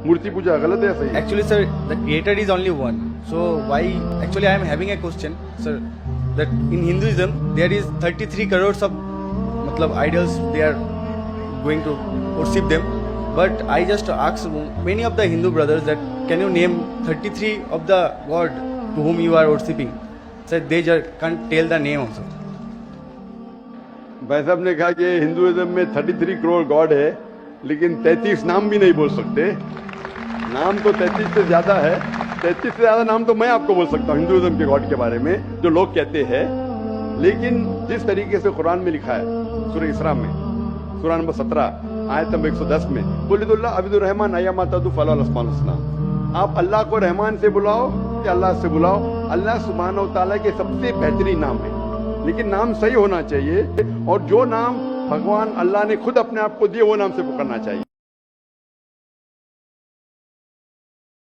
मूर्ति पूजा गलत है या सही है? Actually, sir, the creator is only one. So why? Actually, I am having a question, sir. That in Hinduism there is 33 crores of, idols. They are going to worship them. But I just asked many of the Hindu brothers that can you name 33 of the god to whom you are worshipping? Sir, they just can't tell the name also. भाई साहब ने कहा कि Hinduism में 33 crore God है, लेकिन 33 नाम भी नहीं बोल सकते। नाम तो 33 से ज्यादा है। 33 से ज्यादा नाम तो मैं आपको बोल सकता हूँ हिंदुइज्म के गॉड के बारे में, जो लोग कहते हैं। लेकिन जिस तरीके से कुरान में लिखा है, सूरह इसरा में, सूरह नंबर 17 आयत नंबर 110 में, कुलिदुल्लाह अब्दुर रहमान अय्यमा तदु फलाहुल अस्माउल हुस्ना। आप अल्लाह को रहमान से बुलाओ या अल्लाह से बुलाओ, अल्लाह सुब्हानहू व तआला के सबसे बेहतरीन नाम है। लेकिन नाम सही होना चाहिए, और जो नाम भगवान अल्लाह ने खुद अपने आप को दिए वो नाम से पुकारना चाहिए।